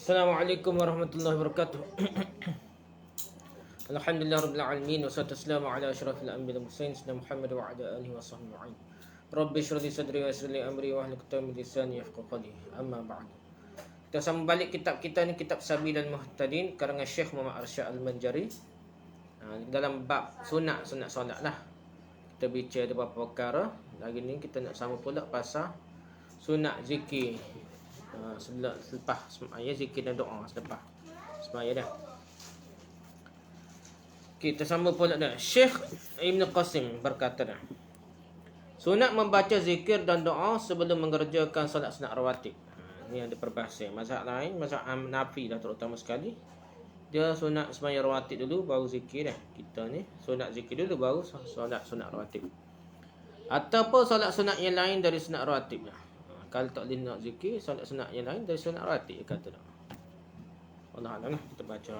Assalamualaikum warahmatullahi wabarakatuh. Alhamdulillah rabbil alamin wassalatu wassalamu ala asyrafil anbiya'i wal mursalin sayyidina Muhammad wa ala alihi washabbihi ajma'in. Rabbi shrah li sadri wa yassir li amri wa hlul 'uqdatam min lisani yafqahu qawli. Amma ba'd. Kita sambung balik kitab kita ni, kitab Sabilul Muhtadin karangan Syekh Muhammad Arsyad Al-Manjari. Dalam bab sunat solat lah. Kita bincang beberapa perkara. Lagi ni kita nak sambung pula pasal sunat zikir. Selepas semaya zikir dan doa selepas semaya dah. Kita sambung pula dah. Syekh Ibn Qasim berkata dah, sunat membaca zikir dan doa sebelum mengerjakan solat sunat rawatib. Ini ada perbahasan. Mazhab lain, mazhab Hanafi dah terutama sekali, dia sunat semaya rawatib dulu baru zikir dah. Kita ni sunat zikir dulu baru solat sunat rawatib. Ataupun solat sunat yang lain dari sunat rawatib dah. Kalau tak boleh nak zikir, solat sunat yang lain dari sunat rawatib kata dah. Allah Alam lah, kita baca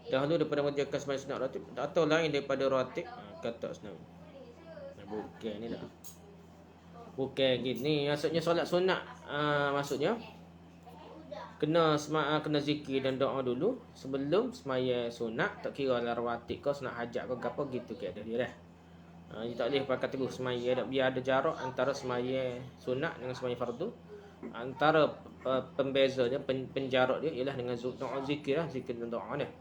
dahulu daripada mengerjakan sembahyang sunat rawatib atau lain daripada rawatib, kata senang. Bukan ni dah. Bukan gini. Maksudnya solat sunat, maksudnya kena zikir dan doa dulu sebelum sembahyang sunat, tak kira lah rawatib kau sunat hajat kau apa gitu ke ada dia dah. Dia tak boleh pakai terus sembahyang dah, biar ada jarak antara sembahyang sunat dengan sembahyang fardu. Antara pembezanya, penjarak dia ialah dengan doa zikir lah, zikir dan doa dah.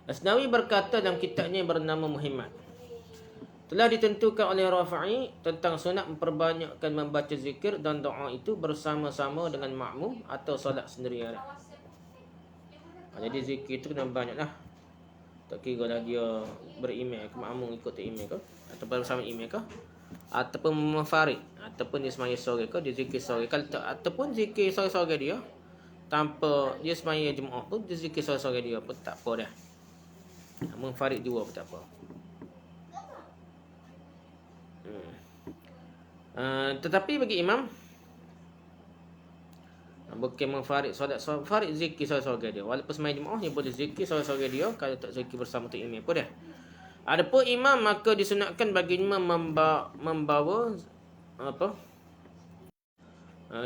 Asnawi berkata dalam kitabnya bernama Muhimmat, telah ditentukan oleh Rafi'i tentang sunat memperbanyakkan membaca zikir dan doa itu bersama-sama dengan makmum atau solat sendirian. Jadi zikir itu kena banyak lah. Tak kira lah dia berimam ke, makmum ikut imam ke, ataupun bersama imam ke, ataupun munfarid, ataupun dia semaya sore ke, dia zikir sore. Kalau tak, ataupun zikir sore-sore dia tanpa dia semaya Jumaat pun, dia zikir sore-sore dia pun tak apa dah. Munfarid dua pun tak apa. Tetapi bagi imam, bukan munfarid solat farid, zikir sore-sore dia. Walaupun sembahyang Jumaat dia boleh zikir sore-sore dia, kalau tak zikir bersama tu imam pun dah. Adapun imam, maka disunatkan bagi imam membawa apa?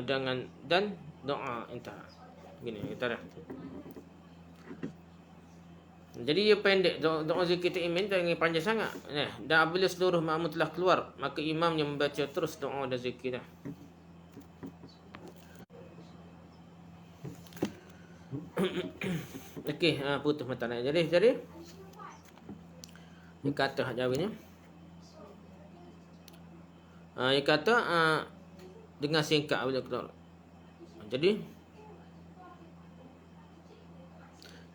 Dan doa intah. Gini kita dah. Jadi dia pendek, doa zikir tu imam jangan panjang sangat. Dan apabila seluruh makmum telah keluar, maka imam yang membaca terus doa dan zikir dah. Okey, putus mata nak. Jadi dia kata hak jawabnya. Dia kata dengan singkat bila keluar. Jadi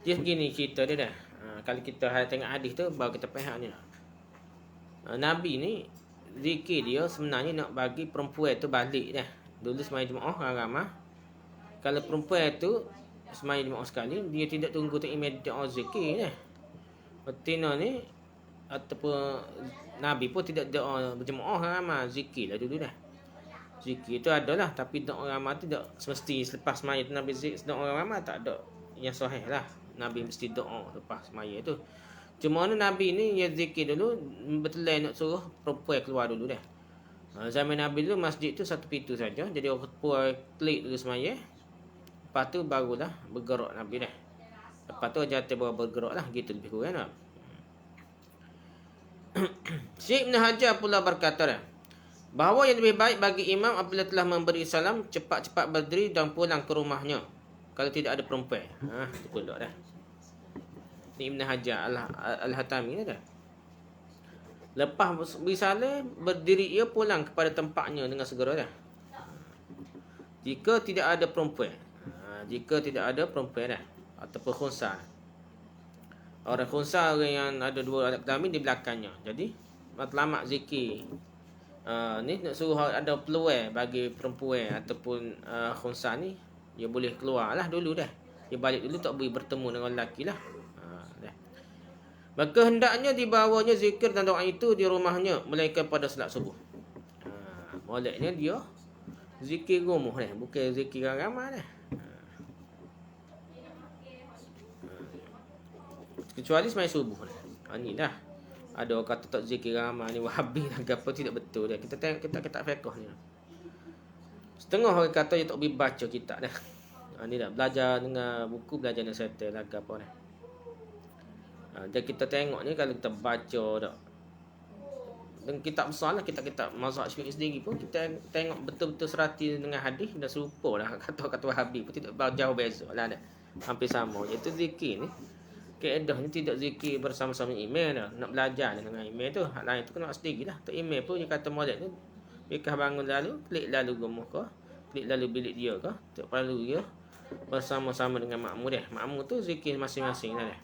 dia gini cerita dia dah. Kalau kita tengok hadis tu baru kita faham ni. Nabi ni zikir dia sebenarnya nak bagi perempuan tu balik dah. Dulu sembahyang Jumaat ramai. Kalau perempuan tu sembahyang Jumaat sekali, dia tidak tunggu tu imam doa zikir dah. Betina ni ataupun Nabi pun tidak doa berjemaah ramai, zikir lah dulu dah. Zikir tu adalah, tapi doa ramai tu tak semesti selepas sembahyang tu Nabi zikir doa ramai, tak ada yang sahih lah. Nabi mesti doa lepas sembahyang tu. Cuma Nabi ni dia zikir dulu, betul nak suruh perempuan keluar dulu dah. Zaman Nabi dulu masjid tu satu pintu saja, jadi orang perempuan klik dulu sembahyang. Lepas tu barulah bergerak Nabi dah. Lepas tu jatuh baru bergerak lah, gitu lebih kurang lah. Syekh Ibn Hajar pula berkata dah, bahawa yang lebih baik bagi imam apabila telah memberi salam, cepat-cepat berdiri dan pulang ke rumahnya kalau tidak ada perempuan. Itu pula dah. Ini Ibn Hajar Al-Hatami dah. Lepas beri salam, berdiri ia pulang kepada tempatnya dengan segera dah. Jika tidak ada perempuan. Jika tidak ada perempuan dah, ataupun khunsa. Orang khunsa, orang yang ada dua anak kelamin di belakangnya. Jadi matlamat zikir ni nak suruh ada peluang bagi perempuan ataupun khunsa ni, dia boleh keluar lah dulu dah. Dia balik dulu, tak boleh bertemu dengan lelaki lah. Dah. Maka hendaknya dibawanya zikir dan doa itu di rumahnya, melainkan pada salat subuh. Moleknya dia zikir rumah dah, bukan zikir ramai dah. Kecuali sembahyang subuh dah. Ni dah. Ada orang kata tak zikir ramai ni Wahabi lah ke apa, tidak betul dia. Kita tengok kita fiqh ni. Setengah orang kata dia tak boleh baca kitab dah. Ni dah belajar dengan buku, belajar dengan settle lah ke apa dah. Dan kita tengok ni kalau kita baca dah. Dan kitab besar lah, kitab-kitab mazhab Syafi'i sendiri pun kita tengok betul-betul serati dengan hadis dan serupa lah kata-kata Wahabi pun tidak jauh beza lah dah. Hampir sama. Iaitu zikir ni kaedahnya tidak zikir bersama-sama imam dah. Nak belajar dengan imam tu, hak lain tu kena sendiri lah. Tak imam pun dia kata molek tu bekah bangun lalu, klik lalu gemuk ke, klik lalu bilik dia ke, tak perlu dia bersama-sama dengan makmum dia. Makmum tu zikir masing-masing dah.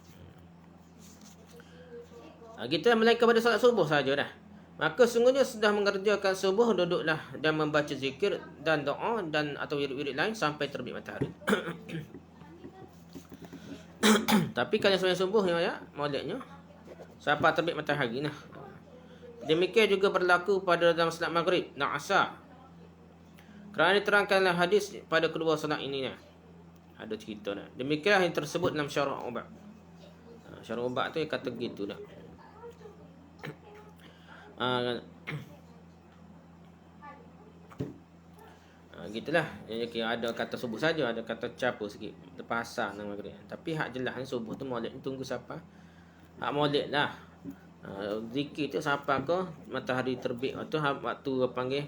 Kita melainkan pada solat subuh saja dah. Maka sungguhnya sudah mengerjakan subuh, duduklah dan membaca zikir dan doa dan atau wirid-wirid lain sampai terbit matahari. Tapi kalau sembahyang subuh ya, moleknya sampai terbit matahari nah. Demikian juga berlaku pada dalam salat maghrib dan asar. Kerana diterangkanlah hadis pada kedua salat ini nah. Ada cerita nah. Demikian yang tersebut dalam syarah ubat. Syarah ubat tu dia kata gitu dah. Gitulah. Ada kata subuh saja, ada kata campur sikit lepas asar dan maghrib. Tapi hak jelas subuh tu molek ni tunggu siapa? Hak molek lah. Zikir tu siapa ke matahari terbit tu waktu panggil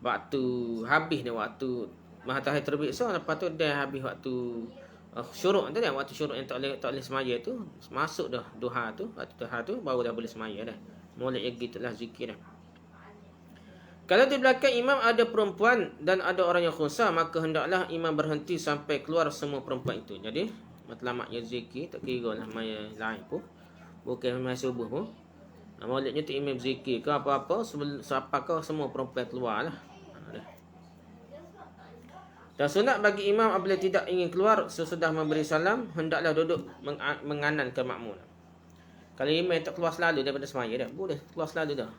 waktu habis dia waktu matahari terbit lepas tu dah habis waktu syuruk tu dah, waktu syuruk yang tak boleh semaya tu masuk dah duha tu, waktu duha tu baru dah boleh semaya dah. Molek gitulah zikir dah. Kalau di belakang imam ada perempuan dan ada orang yang khusar, maka hendaklah imam berhenti sampai keluar semua perempuan itu. Jadi matlamaknya zikir tak kira lah maya lain pun, bukan maya subuh pun. Moleknya tu imam zikir ke apa-apa siapa ke semua perempuan keluar lah. Dan sunat bagi imam apabila tidak ingin keluar sesudah memberi salam, hendaklah duduk menganan ke makmum. Kalau imam tak keluar selalu daripada semaya dah, boleh keluar selalu dah.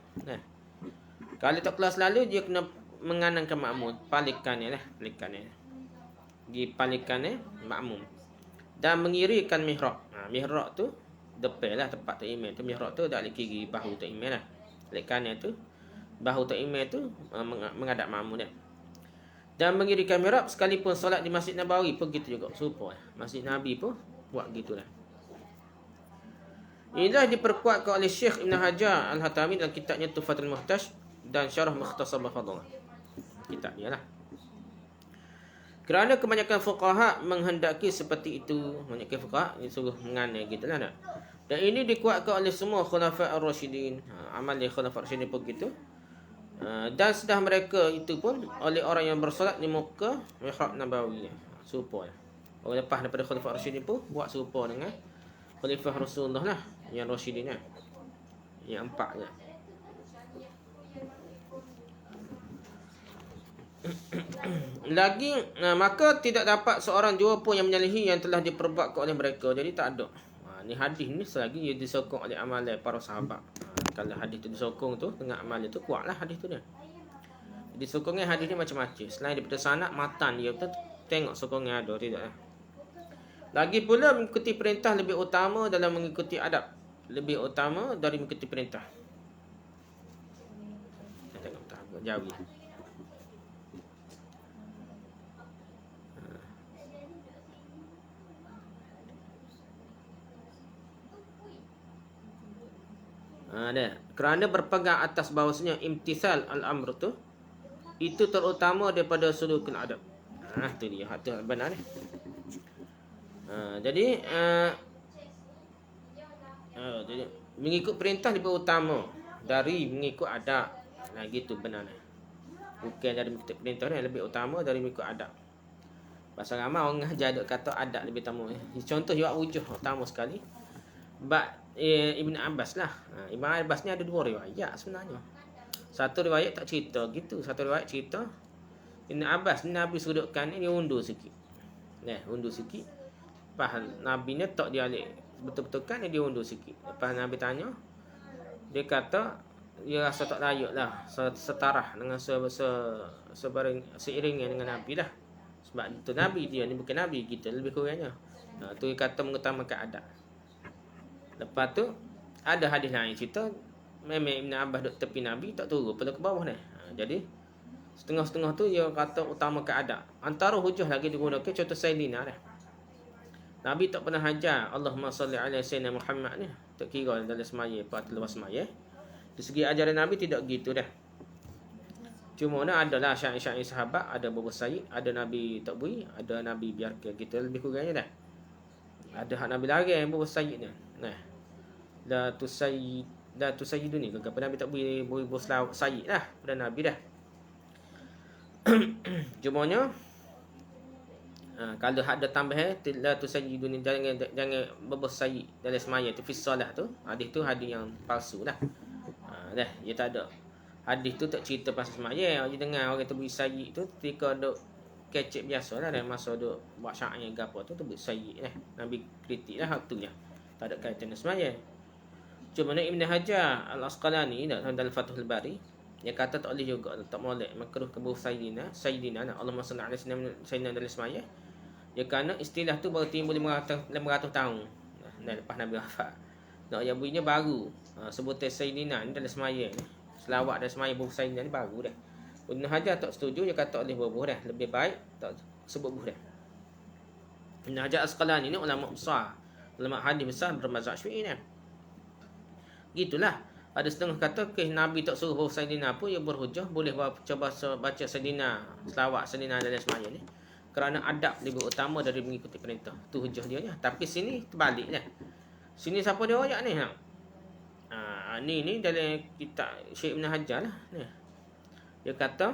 Kalau tak keluar selalu, dia kena menganankan makmum, palikannya lah, palikannya. Dipalikannya makmum. Dan mengirikan mihrab. Mihrab tu depan lah tempat tak imam tu. Mihrab tu dak lek kiri bahu tak imam lah. Lek kanan tu bahu tak imam tu menghadap makmum dia. Dan mengirikan mihrab sekalipun solat di Masjid Nabawi pun gitu juga. Serupa lah. Masjid Nabi pun buat gitulah. Inilah diperkuatkan oleh Syekh Ibn Hajar Al-Hatami dalam kitabnya Tuhfatul Muhtaj dan Syarah Mukhtasar Mahfadhah. Kitab dia lah. Kerana kebanyakan fuqaha menghendaki seperti itu, kebanyakan fuqaha disuruh menganai gitulah nak. Dan ini dikuatkan oleh semua khulafa ar-rasyidin. Amal khulafa ar-rasyidin pun gitu. Dan sedah mereka itu pun oleh orang yang bersolat di muka mihrab Nabawi. Serupa lah. Orang lepas daripada khulafa ar-rasyidin pun buat serupa dengan khalifah Rasulullah lah, yang rasyidin lah. Yang empat lah. Lagi maka tidak dapat seorang jua pun yang menyalahi yang telah diperbuatkan oleh mereka. Jadi tak ada. Ni hadis ni selagi ia disokong oleh amalan para sahabat. Kalau hadis tu disokong tu dengan amalan tu kuatlah hadis tu dia. Disokongnya hadis ni macam-macam. Selain daripada sanad matan dia betul tengok sokongnya ada tidak lah. Lagi pula mengikuti perintah lebih utama dalam mengikuti adab. Lebih utama dari mengikuti perintah. Kita tengok tahap jauh. Kerana berpegang atas bahawasanya imtithal al-amr tu itu terutama daripada sulukul adab. Tu dia hak tu benar ni. Jadi mengikut perintah lebih utama dari mengikut adab. Gitu benar ni. Bukan dari mengikut perintah ni lebih utama dari mengikut adab. Pasal ramai orang ajar kata adab lebih utama. Contoh juga wujud utama sekali. Ibn Abbas lah. Ibn Abbas ni ada dua riwayat sebenarnya. Satu riwayat tak cerita gitu. Satu riwayat cerita Ibn Abbas ni Nabi sudutkan ni dia undur sikit. Undur sikit. Lepas Nabi ni tak dia alik betul-betul kan dia undur sikit. Lepas Nabi tanya, dia kata dia rasa tak layak lah setarah dengan seiringnya dengan Nabi lah. Sebab itu Nabi dia ni bukan Nabi kita lebih kurangnya. Tu dia kata mengutamakan adab. Lepas tu ada hadis lain cerita memang Ibn Abbas duduk tepi Nabi tak turun pada ke bawah ni. Jadi setengah-setengah tu dia kata utamakan adab. Antara hujah lagi digunakan contoh Sayyidina dah. Nabi tak pernah hajar Allahumma salli ala Sayyidina Muhammad ni. Tak kira dalam semaya apa atau luar semaya. Dari segi ajaran Nabi tidak gitu dah. Cuma nak adalah syair-syair sahabat, ada beberapa sayyid, ada Nabi tak beri, ada Nabi biarkan kita lebih kurangnya dah. Ada hak Nabi larang beberapa sayyid ni. Nah. La tusayyidu ni apa Nabi tak beri beberapa sayyid dah pada Nabi dah. Cumanya kalau ada tambah la tusayyidu ni jangan beberapa sayyid dalam semaya tu fi solah tu. Hadis tu hadis yang palsu dah. Dah, dia tak ada. Hadis tu tak cerita pasal semaya. Dia dengar orang tu beri sayyid tu ketika duk kecek biasa lah dalam masa duk buat syair ke apa tu beri sayyid dah. Nabi kritik lah hak tu je. Tak ada kaitan dengan semaya. Cuma Ibn Hajar Al-Asqalani dalam Fathul Bari dia kata tak boleh juga, tak molek makruh kebuh Sayyidina Allahumma salli ala Sayyidina dalam semaya. Ya kerana istilah tu baru timbul 500 tahun. Nah, lepas Nabi wafat. Nak yang bunyinya baru. Sebutan Sayyidina ni dalam semaya ni. Selawat dalam semaya buh Sayyidina ni baru dah. Ibn Hajar tak setuju, dia kata boleh buh dah. Lebih baik tak sebut buh dah. Ibn Hajar Asqalani ni ulama besar. Ulama hadis besar bermazhab Syafi'i ni. Gitulah. Ada setengah kata Nabi tak suruh bawa Sayyidina pun, ia berhujah boleh coba baca Sayyidina, selawat Sayyidina dalam semaya ni. Kerana adab lebih utama dari mengikuti perintah. Tu hujah dia ni. Tapi sini terbalik lah. Sini siapa dia ayat ni? Ni dalam kitab Syekh Ibn Hajar lah. Ni. Dia kata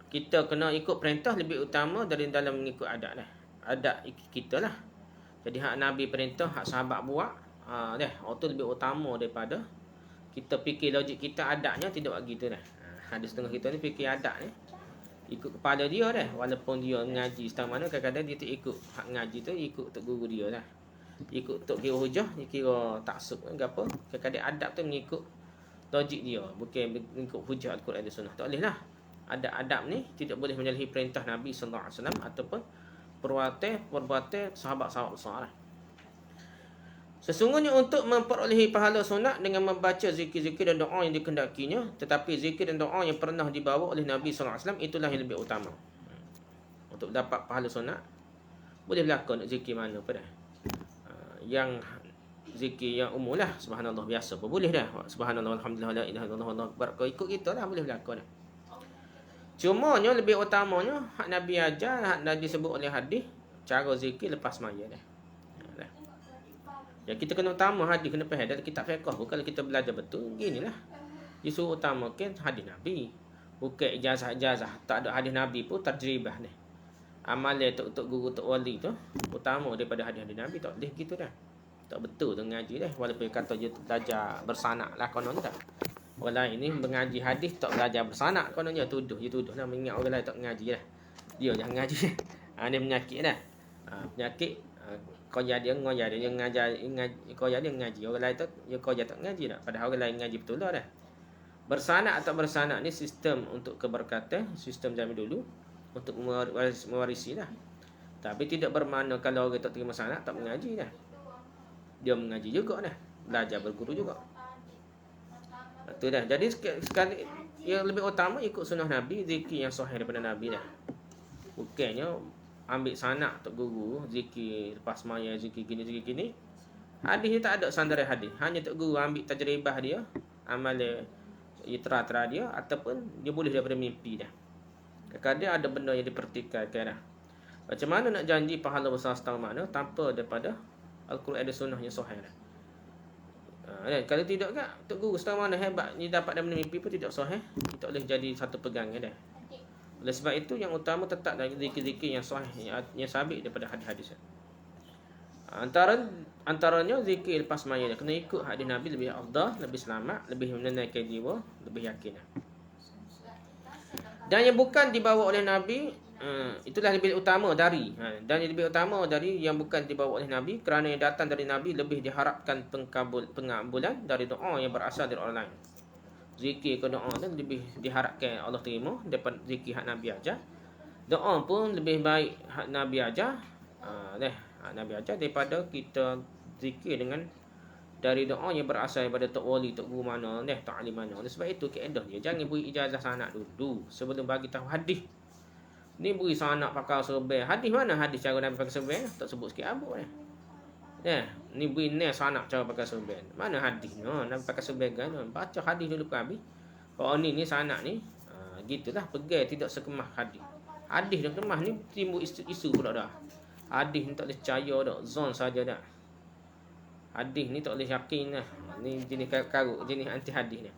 kita kena ikut perintah lebih utama dari dalam mengikut adab lah. Adab kita lah. Jadi hak Nabi perintah, hak sahabat buat, itu lebih utama daripada kita fikir logik kita adabnya tidak begitu dah. Ada setengah kita ni fikir adab ni ikut kepala dia dah, walaupun dia ngaji setengah mana kadang-kadang dia tak ikut hak ngaji tu, ikut tok guru dia dah. Ikut tok kira hujah, dia kira taksub ke apa. Kadang-kadang adab tu mengikut logik dia, bukan mengikut hujah Al-Quran dan Sunnah. Tak boleh lah. Adab-adab ni tidak boleh menyalahi perintah Nabi sallallahu alaihi wasallam ataupun perbuatan sahabat-sahabat besar lah. Sesungguhnya untuk memperolehi pahala sunat dengan membaca zikir-zikir dan doa yang dikehendakinya, tetapi zikir dan doa yang pernah dibawa oleh Nabi sallallahu alaihi wasallam itulah yang lebih utama. Untuk dapat pahala sunat boleh berlaku nak zikir mana pun dah. Yang zikir yang umum lah, subhanallah biasa pun boleh dah. Subhanallah walhamdulillah la ilaha illallah wallahu akbar. Kau ikut kita lah boleh berlaku dah. Cumanya lebih utamanya hak Nabi ajar, hak Nabi sebut oleh hadis, cara zikir lepas maya dah. Ya, kita kena utama hadis, kena faham dalam kitab fiqh. Kalau kita belajar betul, ginilah. Disuruh utamakan hadis Nabi. Bukan ijazah-ijazah. Tak ada hadis Nabi pun tajribah ni. Amalan untuk guru, untuk wali tu utama daripada hadis-hadis Nabi. Tak boleh gitu dah. Tak betul tu ngaji dah. Walaupun kata dia belajar bersanak lah konon tak. Orang lain ni mengaji hadis tak belajar bersanak kononnya, tuduh. Dia tuduh lah mengingat orang lain tak mengaji dah. Dia jangan ngaji. Dia menyakit dah. Penyakit. Kau jadi ngajar dia ngajar kau jadi ngaji orang lain tu kau tak ngaji dah, padahal orang lain ngaji betul dah. Bersanak atau bersanak ni sistem untuk keberkatan, sistem zaman dulu untuk mewarisi dah. Tapi tidak bermakna kalau orang tak terima sanak tak mengaji dah. Dia mengaji juga dah, belajar berguru juga. Betul dah. Jadi sekali yang lebih utama ikut sunnah Nabi, zikir yang sahih daripada Nabi dah. Bukannya ambil sanak tok guru, zikir lepas maya, zikir gini. Hadis ni tak ada sandaran hadis. Hanya tok guru ambil tajribah dia, amal itra dia ataupun dia boleh daripada mimpi dah. Kadang-kadang ada benda yang dipertikaikan dah. Macam mana nak janji pahala besar setengah mana tanpa daripada Al-Quran dan Sunnah yang sahih dah. Kalau tidak kan tok guru setengah mana hebat ni dapat daripada mimpi pun tidak sahih, tak boleh jadi satu pegangan dah. Oleh sebab itu yang utama tetap dari zikir-zikir yang sahih, yang sabit daripada hadis-hadis. Antaranya zikir lepas maya kena ikut hadis Nabi lebih afdal, lebih selamat, lebih menenangkan jiwa, lebih yakin. Dan yang bukan dibawa oleh Nabi, itulah lebih utama dari dan yang lebih utama dari yang bukan dibawa oleh Nabi, kerana yang datang dari Nabi lebih diharapkan pengabulan dari doa yang berasal dari orang lain. Zikir ke doa tu lebih diharapkan Allah terima daripada zikir hak Nabi ajar. Doa pun lebih baik hak Nabi ajar, hak Nabi ajar daripada kita zikir dengan dari doa yang berasal daripada tok wali, tok guru mana, tok alim mana. Oleh sebab itu kaedah dia jangan beri ijazah sanak dulu sebelum bagi tahu hadis. Ni beri sanak pakai serban. Hadis mana hadis cara Nabi pakai serban? Tak sebut sikit abuk ni. Ni beri ni sanak cara pakai serban. Mana hadis? Nabi pakai serban kan. Baca hadis dulu ke habis. Kalau ni sanak ni, gitulah pegang tidak sekemah hadis. Hadis dan kemah ni timbul isu pula dah. Hadis ni tak boleh percaya dah, zon saja dah. Hadis ni tak boleh yakin lah. Ni jenis karut, jenis anti hadis ni.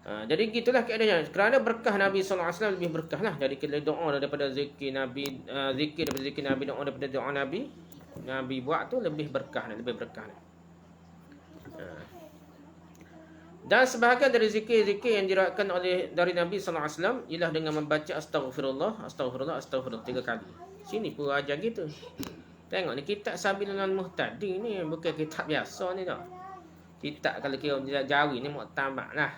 Jadi gitulah keadaannya. Kerana berkah Nabi SAW lebih berkah lah. Jadi kita doa daripada zikir Nabi, zikir daripada zikir Nabi, doa daripada doa Nabi, Nabi buat tu lebih berkah, lebih berkah. Dan sebahagian dari zikir-zikir yang diriwayatkan oleh dari Nabi SAW ialah dengan membaca astaghfirullah, astaghfirullah, astaghfirullah 3 kali. Sini pun ajar gitu. Tengok ni kitab Sabilul Muhtadi ni bukan kitab biasa ni dah. Kitab kalau kira Jawi ni muktamad lah.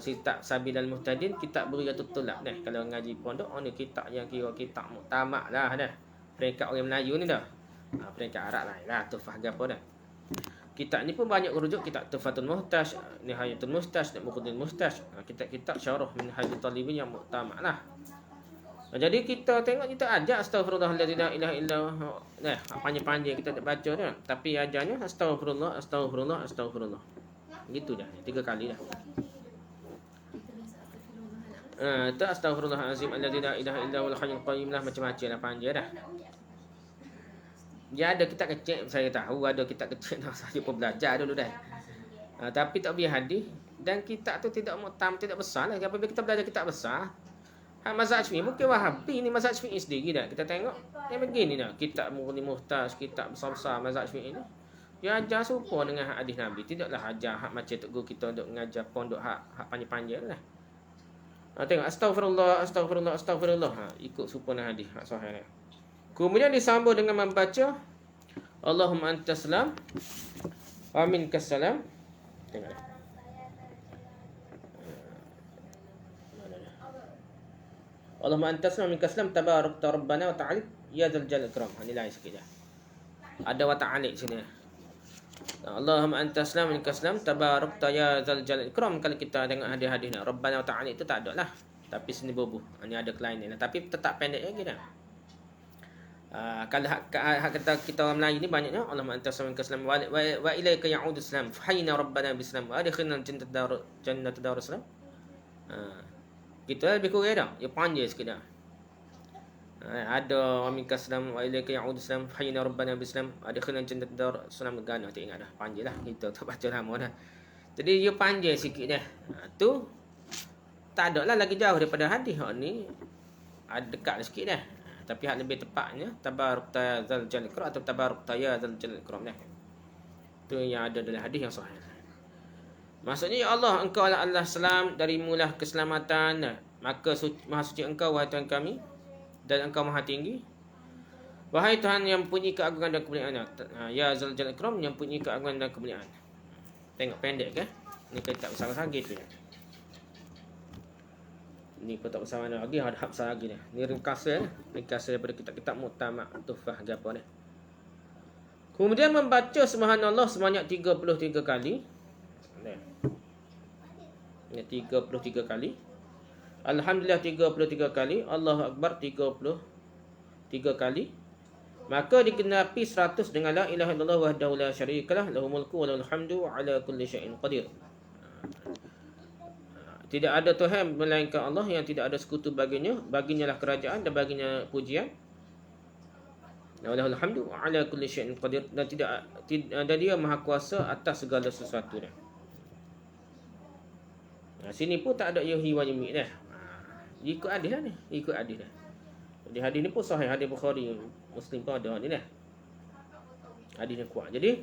Kitab Sabilul Muhtadin, kitab Buriyatul Tulab dah. Kalau ngaji pondok ni kitab yang kira kitab muktamad lah dah. Peringkat orang Melayu ni dah. Peringkat Arab lah Tuhfah gapo dah. Kitab ni pun banyak rujuk, kitab Tuhfatul Muhtaj, Nihayatul Mustaj, Muqaddimul Mustaj. Kitab-kitab syarah Minhajul Talibin yang muktamad lah. Jadi kita tengok kita ajak astaghfirullahaladzim la ilaha illallah. Panjang-panjang kita tak baca dah. Tapi ajarnya astaghfirullah, astaghfirullah, astaghfirullah. Gitu dah, 3 kali dah. Itu astaghfirullahaladzim alladzi la ilaha illallah hayyul qayyum lah, macam-macam lah panjang dah. Dia ada kitab kecil, saya tahu ada kitab kecil dah, saya pun belajar dulu dah. Tapi tak biar hadis dan kitab tu tidak tidak besar lah. Apabila kita belajar kitab besar, mazhab Syafi'i bukan Wahabi ni, mazhab Syafi'i sendiri dah. Kita tengok yang begini dah, kitab Muqaddimul Muhtaj, kitab besar-besar mazhab Syafi'i ni. Dia ajar serupa dengan hadis Nabi. Tidaklah ajar hak macam tok guru kita untuk mengajar pondok hak panjang-panjang lah. Tengok astaghfirullah, astaghfirullah, astaghfirullah. Ikut serupa dengan hadis hak sahih. Kemudian disambung dengan membaca Allahumma antas salam wa minkas salam. Tengok. Allahumma antas salam wa minkas salam tabarakta rabbana wa ta'ala ya dzal jalali wal ikram. Ini lain sikit dah. Ada wa ta'ala sini. Allahumma antas salam wa minkas salam tabarakta ya dzal jalali wal ikram. Kalau kita tengok hadis-hadis ni rabbana wa ta'ala itu tak ada lah. Tapi sini bubuh. Ini ada kelainan. Tapi tetap pendek lagi dah. Kalau hak kata kita orang Melayu ni banyaknya Allahumma antas salam wa ilaika ya'udus salam hayna rabbana bissalam wa adkhilna jannata darussalam. Gitu lah lebih kurang dah. Dia panjang sikit dah. Ada wa minkas salam wa ilaika ya'udus salam hayna rabbana bissalam wa adkhilna jannata darussalam. Gana tak ingat dah. Panjang lah. Kita tak baca lama dah. Jadi dia panjang sikit dah. Tu tak ada lah lagi jauh daripada hadis ni. Dekat sikit dah. Tapi hak lebih tepatnya tabarakta dzal jalali ikram atau tabarakta ya dzal jalali ikram dah. Itu yang ada dalam hadis yang sahih. Maksudnya ya Allah, engkau adalah Allah salam, dari mula keselamatan, maka maha suci engkau wahai Tuhan kami dan engkau maha tinggi. Wahai Tuhan yang punya keagungan dan kemuliaan. Ya dzal jalali ikram yang punya keagungan dan kemuliaan. Tengok pendek ke? Ni kita tak besar gitu ya. Ni pun tak besar mana lagi, ada hak besar lagi ni. Ni ringkasan daripada kitab-kitab muktamad Tuhfah apa ni. Kemudian membaca subhanallah sebanyak 33 kali. Ni 33 kali. Alhamdulillah 33 kali. Allahu Akbar 33 kali. Maka dikenapi 100 dengan la ilaha illallah wahdahu la syarikalah lahul mulku wa lahul hamdu ala kulli syai'in qadir. Tidak ada Tuhan melainkan Allah yang tidak ada sekutu baginya. Baginya lah kerajaan dan baginya pujian. Walahul hamdu ala kulli syai'in qadir. Dan dia maha kuasa atas segala sesuatu dah. Sini pun tak ada yuhi wa yumit dah. Ikut hadis lah ni. Ikut hadis dah. Jadi hadis ni pun sahih. Hadis Bukhari, Muslim pun ada ni dah. Hadis ni kuat. Jadi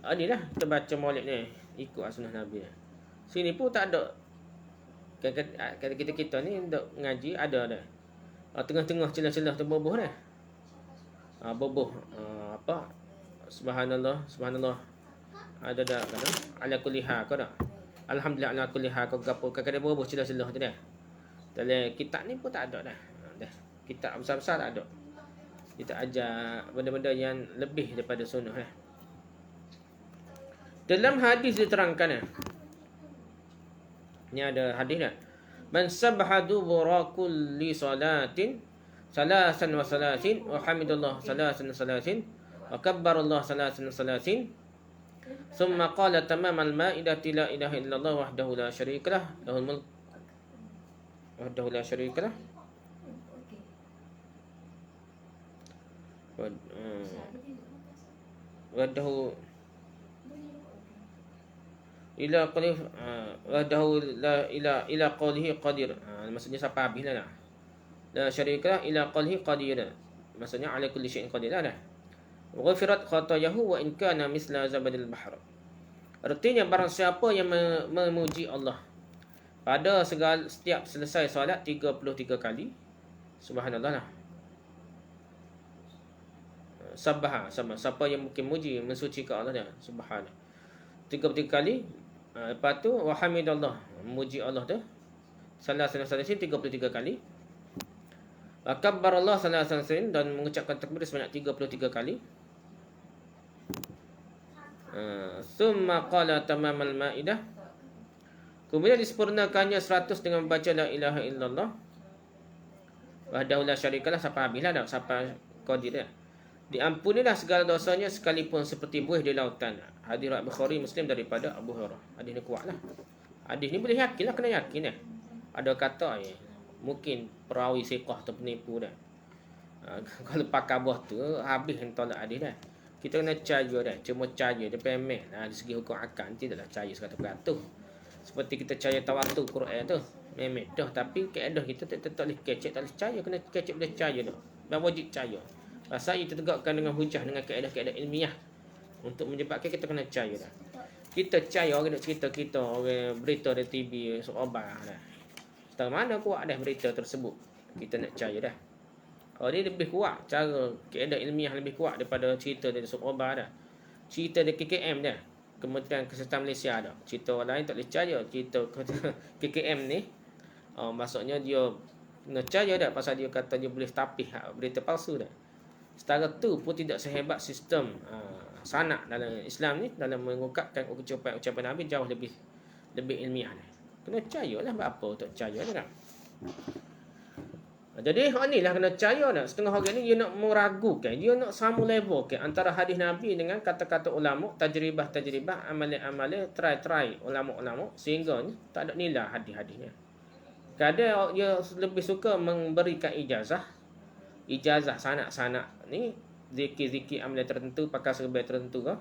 inilah kita baca maulid ni. Ikut sunnah Nabi dah. Sini pun tak ada. Kata kita ni untuk ngaji ada dah. Tengah-tengah celah-celah tu boboh dah. Boboh apa? Subhanallah, subhanallah. Ada dah kan? Ala kulli hal kau dah. Alhamdulillah ala kulli hal kau gapo kadang boboh celah-celah tu dah. Dalam kitab ni pun tak ada dah. Dah. Kitab besar-besar tak ada. Kita ajar benda-benda yang lebih daripada sunnah. Dalam hadis diterangkan, ni ada hadis dah. Man sabhadu dubura kulli salatin salasan wa salasin wa hamidallah salasan wa salasin wa kabbarallah salasan wa salasin thumma qala tamamal ma'idati la ilaha illallah wahdahu la syarikalah lahul mulk wahdahu la syarikalah wahdahu ila qawli wahdahu la ila qawlihi qadir. Maksudnya sampai habis lah. La syarikalah ila qawlihi qadir. Maksudnya ala kulli syai'in qadir lah. Wa ghafirat khatayahu wa in kana misla zabadil bahr. Artinya barang siapa yang memuji Allah pada setiap selesai solat 33 kali, subhanallah lah. Sabbaha sama siapa yang mungkin muji mensucikan Allah dia, subhanallah. 33 kali. Lepas tu wa hamidallah, memuji Allah tu salasan 33 kali. Wa kabbarallah salasan dan mengucapkan takbir sebanyak 33 kali. Summa qala tamamal maidah. Kemudian disempurnakannya 100 dengan membaca la ilaha illallah wahdahu la syarikalah sampai habislah dah, sampai qadir dah. Diampunilah segala dosanya sekalipun seperti buih di lautan. Hadis riwayat Bukhari Muslim daripada Abu Hurairah. Hadis ni kuatlah. Hadis ni boleh yakinlah, kena yakin dah. Ada kata mungkin perawi siqah atau penipu dah. Kalau pakai buah tu habis tolak hadis dah. Kita kena percaya dah. Cuma percaya dia pemeh dari segi hukum akal tidaklah percaya 100%. Seperti kita percaya tawatur Quran tu. Memang dah, tapi keadaan kita tak boleh kecek, tak boleh percaya, kena kecek boleh percaya dah. Dan wajib percaya. Pasal itu tegakkan dengan hujah, dengan kaedah-kaedah ilmiah untuk menyebabkan kita kena percaya dah. Kita percaya orang nak cerita kita, orang berita di TV seobar dah. Tahu mana kuat dah berita tersebut. Kita nak percaya dah. Oh, dia lebih kuat, cara kaedah ilmiah lebih kuat daripada cerita dari seobar dah. Cerita dari KKM dah, Kementerian Kesihatan Malaysia dah. Cerita orang lain tak boleh percaya. Cerita KKM ni, maksudnya dia nak percaya dah pasal dia kata dia boleh tapih berita palsu dah. Setara tu pun tidak sehebat sistem sanak dalam Islam ni, dalam mengungkapkan ucapan Nabi jauh lebih ilmiah ni. Kena percayalah, apa tak percaya ni kan. Jadi hak ni lah kena percaya dah. Setengah orang ni dia nak meragukan, dia nak sama level ke antara hadis Nabi dengan kata-kata ulama, tajribah, amalan, try ulama sehingga ni tak ada nilai hadis-hadisnya. Kadang dia lebih suka memberikan ijazah sanak-sanak ni, zikir-zikir amalan tertentu, pakai serba tertentu ke,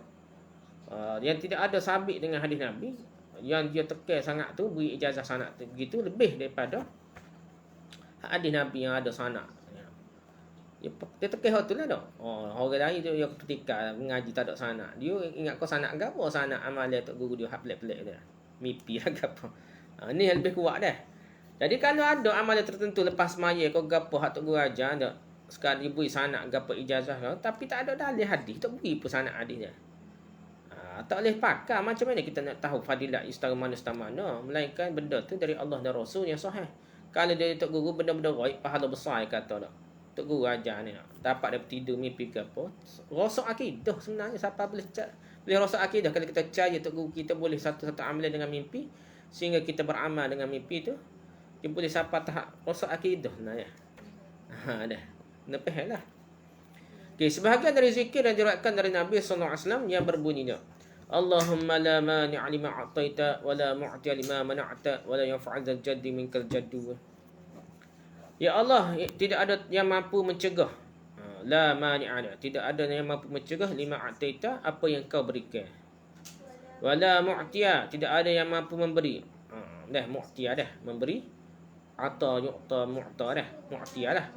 yang tidak ada sabit dengan hadis Nabi, yang dia tekan sangat tu, beri ijazah sanak tu begitu lebih daripada hadis Nabi yang ada sanak. Dia tekan hal tu lah dah. Orang lain tu yang ketika mengaji tak ada sanak, dia ingat kau sanak gapo, sanak amalan tok guru dia hak pelik-pelik dia. Mimpi lah gapo. Ni yang lebih kuat dah. Jadi kalau ada amalan tertentu lepas maya kau gapo hak tok guru ajar dak, sekali beri sanak gapo ijazah kau, tapi tak ada dalil hadis, tak beri pun sanak hadisnya. Tak boleh pakai. Macam mana kita nak tahu fadilat istara mana, melainkan benda tu dari Allah dan Rasul yang sahih. Kalau dia tok guru benda-benda gaib, pahala besar kata dak. Tok guru ajar ni dapat dia tidur mimpi ke apa, rosak akidah sebenarnya. Siapa boleh rosak akidah kalau kita percaya tok guru kita boleh satu-satu amalan dengan mimpi sehingga kita beramal dengan mimpi tu, dia boleh siapa tahap rosak akidah sebenarnya. Dah nepehlah. Okey, sebahagian dari zikir yang diriwayatkan dari Nabi sallallahu alaihi wasallam yang berbunyinya Allahumma la mani'a lima a'taita wa la mu'tiya lima mana'ta wa la yanfa'u dzal jaddi minkal jaddu. Ya Allah, tidak ada yang mampu mencegah. La mani'a, tidak ada yang mampu mencegah lima a'taita, apa yang kau berikan. Wa la mu'tiya, tidak ada yang mampu memberi. Dah mu'tiya dah, memberi. Ata yu'ta mu'ta dah, mu'tiya lah.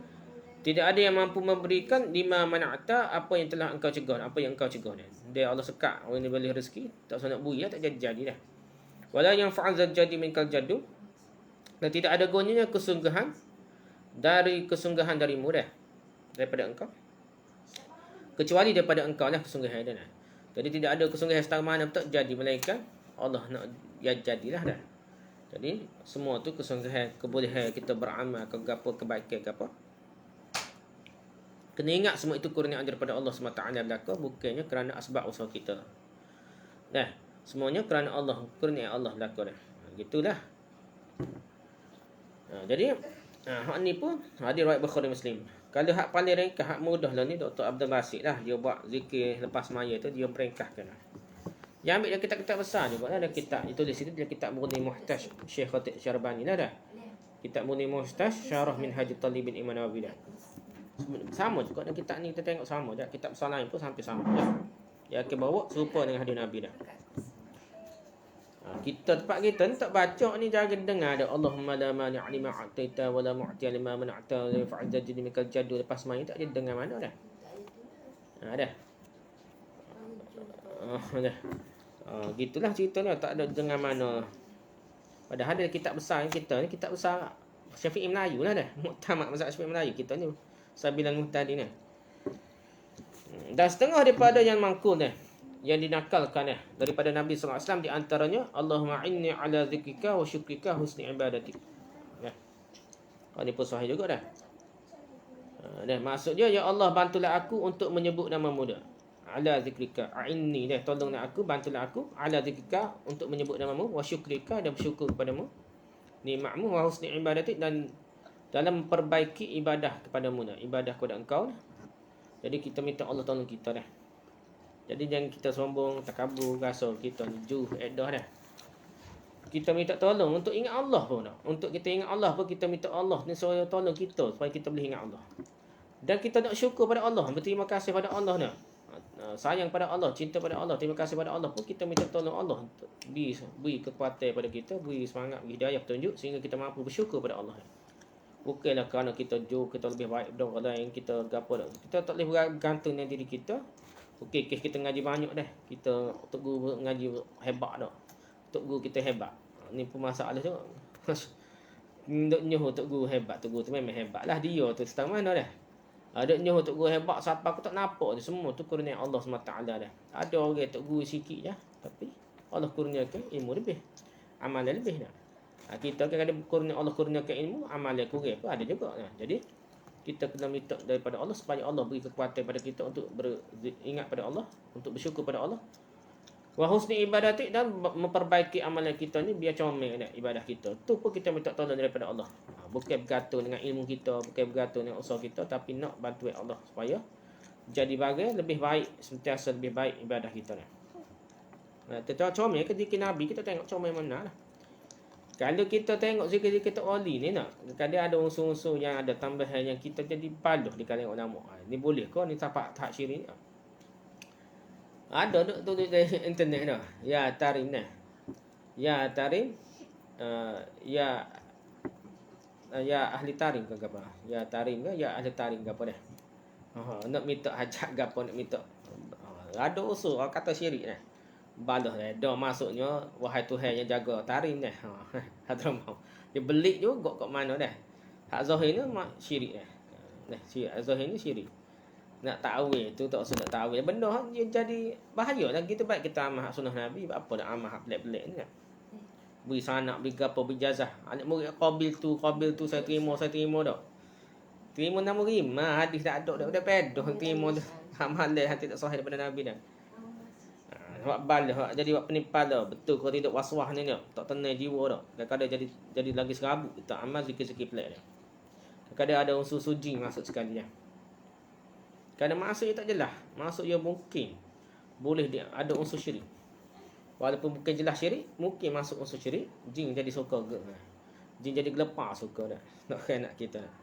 Tidak ada yang mampu memberikan lima mana'ta, apa yang telah engkau cegah, apa yang engkau cegah ni. Dia Allah sekat orang ni boleh rezeki, tak usah nak bui lah, tak jadi dah. Wala yang fa'azal jadi minkal jaddu, dan tidak ada gunanya kesungguhan darimu dah, daripada engkau, kecuali daripada engkau lah kesungguhan dia. Jadi tidak ada kesungguhan setara mana pun tak jadi, melainkan Allah nak ya jadilah dah. Jadi semua tu kesungguhan, kebolehan kita beramal ke apa, kebaikan ke apa, Kena ingat semua itu kurniaan daripada Allah SWT belaka, bukannya kerana asbab usaha kita. Dah, semuanya kerana Allah, kurnia Allah belaka dah. Gitulah. Jadi hak ni pun ada riwayat Bukhari Muslim. Kalau hak paling ringkas, hak mudah lah ni Dr. Abdul Basit lah. Dia buat zikir lepas maya tu, dia meringkaskan lah. Yang ambil dia kitab-kitab besar juga lah. Ada kitab, ditulis itu dia kitab Mughni Muhtaj Syekh Khatib Syarbani lah dah. Kitab Mughni Muhtaj Syarah Minhaj Talibin Imam Nawawi dah. Sama juga dengan kitab ni, kita tengok sama je. Kitab besar lain pun hampir sama je. Dia akan bawa serupa dengan hadis Nabi dah. Kita tempat kita ni tak baca ni, jangan dengar ada Allahumma la mani'a lima a'taita wa la mu'tiya lima mana'ta wa fa'adza jadi mikal jadu. Lepas main tak dia dengar mana dah. Dah. Dah. Gitulah ceritanya, tak ada dengar mana. Padahal ada kitab besar kita ni, kitab besar Syafi'i Melayu lah dah. Muktamad mazhab Syafi'i Melayu kita ni. Sabilan Muhtadi ni. Dan setengah daripada yang mangkul ni, yang dinakalkan daripada Nabi SAW, di antaranya Allahumma inni ala zikrika wa syukrika husni ibadatik. Ini pun sahih juga dah. Maksudnya, ya Allah, bantulah aku untuk menyebut nama-Mu dah. Ala zikrika, a'inni dah, tolonglah aku, bantulah aku ala zikrika untuk menyebut nama-Mu, wa syukrika, dan bersyukur kepada-Mu, nikmat-Mu, wa husni ibadatik, dan dalam memperbaiki ibadah kepada-Mu dah, ibadah kepada Engkau dah. Jadi kita minta Allah tolong kita dah. Jadi jangan kita sombong, takabur, rasa kita ni juh, edah dah. Kita minta tolong untuk ingat Allah pun dah. Untuk kita ingat Allah pun kita minta Allah ni supaya tolong kita, supaya kita boleh ingat Allah. Dan kita nak syukur pada Allah, berterima kasih pada Allah dah. Sayang pada Allah, cinta pada Allah, terima kasih pada Allah pun kita minta tolong Allah untuk beri kekuatan pada kita, beri semangat, beri hidayah, petunjuk sehingga kita mampu bersyukur pada Allah. Bukanlah kerana kita jauh, kita lebih baik daripada orang lain, kita gapo dah. Kita tak boleh bergantung dengan diri kita. Okey, kita ngaji banyak dah. Kita tok guru ngaji hebat dah. Tok guru kita hebat. Ni pun masalah juga. Duk nyuruh tok guru hebat, tok guru tu memang hebatlah dia tu setang mana dah. Duk nyuruh tok guru hebat, siapa aku tak nampak tu, semua tu kurnia Allah SWT dah. Ada orang tok guru sikit je, tapi Allah kurniakan ilmu lebih, amalan lebih dah. Kita kan ada kurnia Allah kurniakan ilmu, amalan kurang pun ada juga. Jadi kita kena minta daripada Allah supaya Allah beri kekuatan pada kita untuk beringat pada Allah, untuk bersyukur pada Allah. Wa husni ibadatik, dan memperbaiki amalan kita ni biar comel ibadah kita. Tu pun kita minta tolong daripada Allah. Bukan bergantung dengan ilmu kita, bukan bergantung dengan usaha kita, tapi nak bantuan Allah supaya jadi bagai lebih baik, sentiasa lebih baik ibadah kita ni. Kita comel ke zikir Nabi, kita tengok comel mana lah. Kalau kita tengok zikir-zikir Tok Wali ni nak, kadang ada unsur-unsur yang ada tambahan yang kita jadi paluh di kalangan ulama. Ni boleh ke ni tapak tak syirik? Ada duk tulis di internet dah. Ya tarim nah. Ya tarim ya ahli tarim ke apa? Ya tarim ke ya ahli tarim ke apa dah. Nak minta hajat ke apa, nak minta. Ada unsur kata syirik nah. Balah dah masuknya wahai Tuhan yang jaga tarim dah. Hadramau. Dia belik juga kat mana dah. Hak zahir ni syirik dah. Syirik zahir ni syirik. Nak ta'wil tu tak usah nak ta'wil. Benda dia jadi bahaya lah. Kita baik kita amal hak sunnah Nabi, apa nak amal hak pelik-pelik ni kan. Beri sanak, beri gapo, beri jazah. Anak murid qabil tu saya terima dak. Terima nama rima, hadis tak ada dak pedoh terima tu. Amal dia hati tak sahih daripada Nabi dah. Hak balah, jadi buat penipal dah. Betul kalau tidak waswah ni dah. Tak tenang jiwa dah. Kadang-kadang jadi lagi serabut kita amal zikir-zikir pelik dah. Kadang ada unsur suji masuk sekali dah. Kadang masuk dia tak jelas. Masuk dia mungkin boleh dia ada unsur syirik. Walaupun bukan jelas syirik, mungkin masuk unsur syirik. Jin jadi suka ke. Jin jadi gelepar suka dah. Nak khianat kita dah.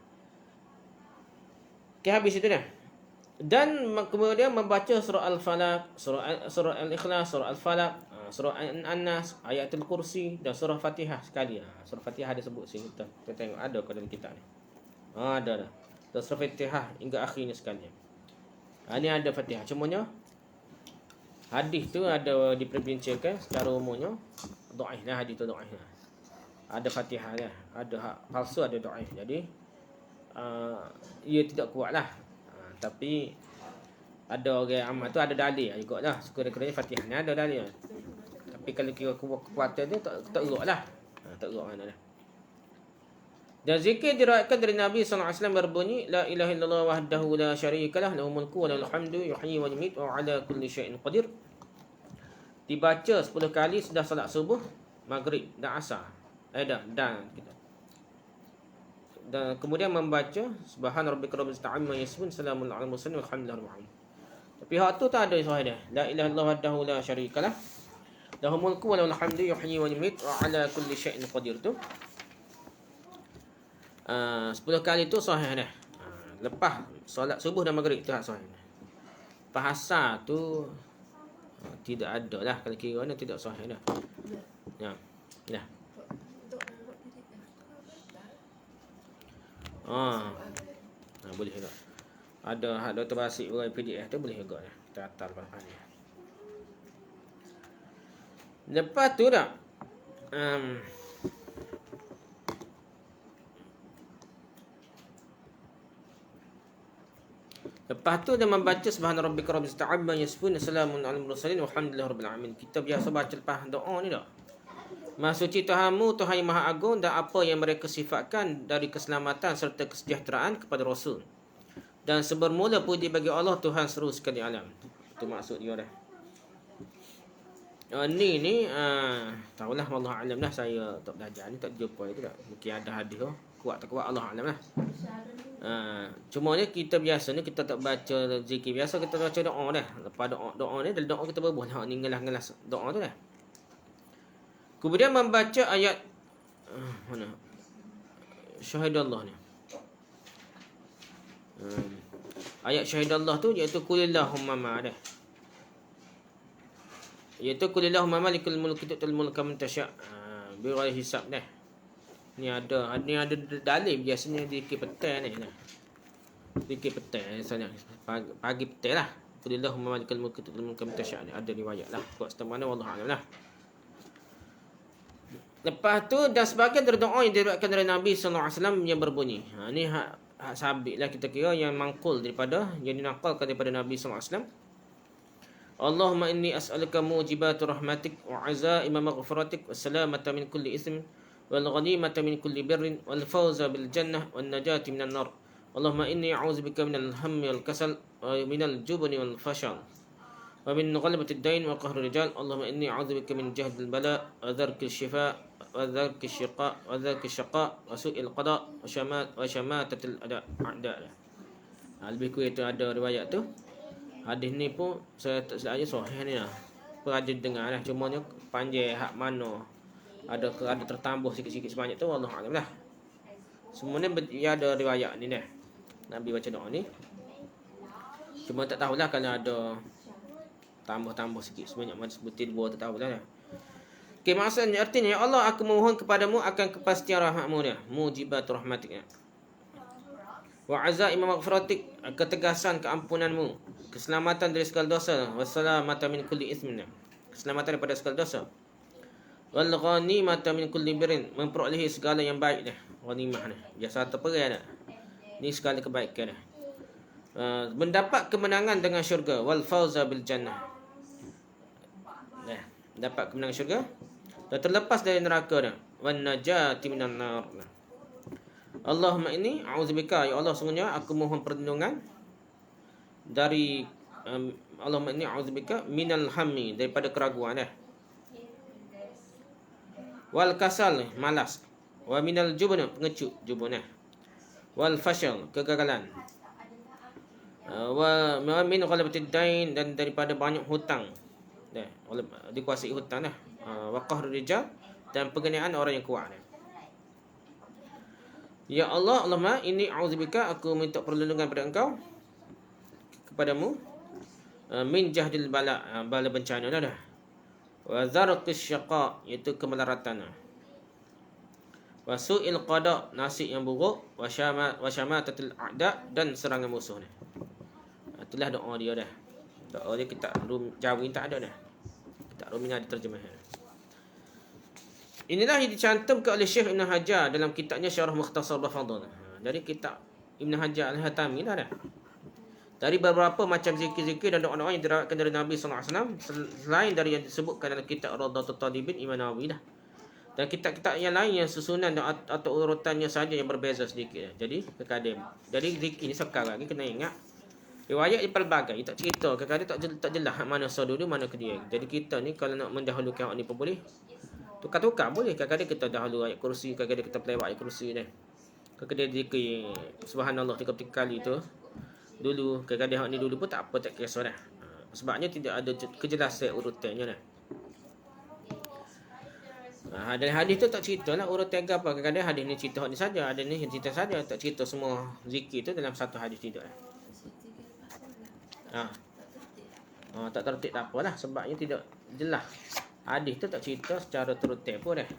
Okay, habis itu dah. Dan kemudian membaca surah Al-Falaq, surah Al-Ikhlas, surah Al-Falaq, surah An-Nas, ayatul kursi dan surah Fatihah sekali. Surah Fatihah ada sebut sini kita tengok ada kat dalam kitab ni. Ada dah. Dan surah Fatihah hingga akhirnya sekali. Ini ada Fatihah. Cumanya hadis tu ada diperbincangkan secara umumnya dhaif lah, hadis tu dhaif lah. Ada Fatihah lah, ada hak palsu, ada dhaif. Jadi ia tidak kuatlah. Tapi ada orang amal tu ada dalil juga lah. Sekurang-kurangnya Fatihah ni ada dalil. Tapi kalau kira kekuatan dia tak erat lah. Tak erat mana dah. Dan zikir diriwayatkan dari Nabi SAW berbunyi, La ilaha illallah wahdahu la syarikalah, lahu mulku wa lahul hamdu, yuhyi wa yumiit wa ala kulli syai'in qadir. Dibaca 10 kali sudah salat subuh, maghrib dan asar. Dan kita. Dan kemudian membaca subhana rabbika rabbil izzati amma yasifun, salamun alal mursalin walhamdulillahi rabbil alamin. Tapi hak tu tak ada sahih dah. La ilaha illallah wahdahu la syarikalah, lahu mulku wa lahul hamdu, yuhyi wa yumiit wa ala kulli syai'in qadir tu. 10 kali tu sahih dah. Lepas solat subuh dan maghrib tu hak sahih. Lepas asar tu tidak ada lah, kalau kira ni tidak sahih dah. Ya. Ya. Boleh juga. Ada Dr. Basik buat PDF tu boleh juga dah. Kita hantar lepas ni. Lepas tu dah. Lepas tu dia membaca subhana rabbika rabbil izzati amma yasifun, salamun alal mursalin walhamdulillahi rabbil alamin. Kita biasa baca lepas doa ni dah. Maha suci Tuhanmu, Tuhan yang Maha Agung, dan apa yang mereka sifatkan dari keselamatan serta kesejahteraan kepada Rasul. Dan sebermula puji bagi Allah Tuhan seluruh sekali alam. Itu maksud dia dah. Ni tahulah, wallahu alam lah. Saya tak belajar ni, tak jumpa itu dah. Mungkin ada hadis tu. Kuat tak kuat Allah alam lah. Cuma ni kita biasa ni kita tak baca zikir biasa, kita baca doa dah. Lepas doa ni, dalam doa kita berbual ni ngelas doa tu dah. Kemudian membaca ayat mana? Syahidallah ni. Ayat syahidallah tu iaitu qulillahumma ma dah. Iaitu qulillahumma malikul mulki tu'til mulka man tasya'. Bighairi hisab dah. Ni ada dalil biasanya zikir petang ni. Zikir petang misalnya pagi petang lah. Qulillahumma malikul mulki tu'til mulka man tasya'. Ada riwayat lah. Kuat setengah mana wallahu a'lam lah. Lepas tu, dan sebagian dari doa yang diriwayatkan dari Nabi SAW yang berbunyi. Ni hak sabit lah kita kira, yang mangkul daripada, yang dinakalkan daripada Nabi SAW. Allahumma inni as'aluka mujibatu rahmatik wa azaima maghfiratik wa salamata min kulli ism wal ghanimata min kulli birrin wal fawza bil jannah wan najati minan nar. Allahumma inni a'udzubika minal hammi wal kasal wa minal jubni wal fashal wa min ghalabati ad-dain wa qahri rijal. Allahumma inni a'udzubika min jahdil bala wa dharkil shifa wa dharkil syiqa wa dharkil syaqa wa su'il qada wa syamatatil a'da. Lebih kurang itu ada riwayat tu. Hadis ni pun saya tak silap aja sahih ni lah. Pernah dengar lah, cuma ni panjang hak mana ada tertambuh sikit-sikit sebanyak tu, wallahu a'lam lah. Semuanya ada riwayat ni dah. Nabi baca doa ni. Cuma tak tahulah kalau ada tambah sikit sebanyak mana sebutir dua, tak tahulah dah. Okay, maksudnya artinya, ya Allah, aku memohon kepadamu akan kepastian rahmatmu dia, mujibat rahmatik. Wa azaima maghfiratik, ketegasan keampunanmu, keselamatan dari segala dosa, wassalamata min kulli ismin, keselamatan daripada segala dosa, wal ghanimata min kulli birrin, memperolehi segala yang baik dah. Ghanimah ni biasa terperai dah. Ni segala kebaikan dah. Mendapat kemenangan dengan syurga, wal fawza bil jannah. Dapat kemenangan syurga dan terlepas dari neraka dah. Wan najati minan nar. Allahumma inni a'udzubika, ya Allah, sungguhnya aku mohon perlindungan dari Allahumma inni a'udzubika minal hammi, daripada keraguan dah. Wal kasal, malas. Wa minal jubn, pengecut, jubun dah. Wal fashal, kegagalan. Wa min ghalabatid dain, dan daripada banyak hutang. Dah, dikuasai hutang dah. Wa qahrul rijal, dan penganiayaan orang yang kuat dah. Ya Allah, Allahumma inni a'udzubika, aku minta perlindungan pada engkau, kepadamu, min jahdil bala, bala bencana dah. Wa zarqis syaqa, iaitu kemelaratan. Wa su'il qada, nasib yang buruk. Wa syamatatil a'da, dan serangan musuh dah. Itulah doa dia dah. Doa dia kita jauh ni tak ada dah. Kita rumah ada terjemahan. Inilah yang dicantumkan oleh Syekh Ibn Hajar dalam kitabnya Syarah Mukhtasar Bafadul. Dari kitab Ibn Hajar Al-Hatami dah dah. Dari beberapa macam zikir-zikir dan doa-doa yang diriwayatkan dari Nabi SAW, selain dari yang disebutkan dalam kitab Radhatul Talibin Imam Nawawi dah. Dan kitab-kitab yang lain yang susunan atau urutannya saja yang berbeza sedikit. Jadi kadang-kadang. Jadi zikir ni sekarang lagi kena ingat. Riwayat pelbagai tak cerita, kadang-kadang tak jelas mana so dulu mana kedia. Jadi kita ni kalau nak mendahulukan ni pun boleh. Tukar-tukar boleh. Kadang-kadang kita dahulu ayat kursi, kadang-kadang kita pelewat ayat kursi ni. Kadang-kadang zikir subhanallah 33 kali tu dulu, kadang-kadang ni dulu pun tak apa, tak kisah dah. Sebabnya tidak ada kejelasan urutannya dah. Dan hadis tu tak cerita lah urutan apa. Kadang-kadang hadis ni cerita ni saja, ada ni cerita saja, tak cerita semua zikir tu dalam satu hadis tidak. Tak tertib tak apalah, sebabnya tidak jelas. Hadis tu tak cerita secara tertib pun dah.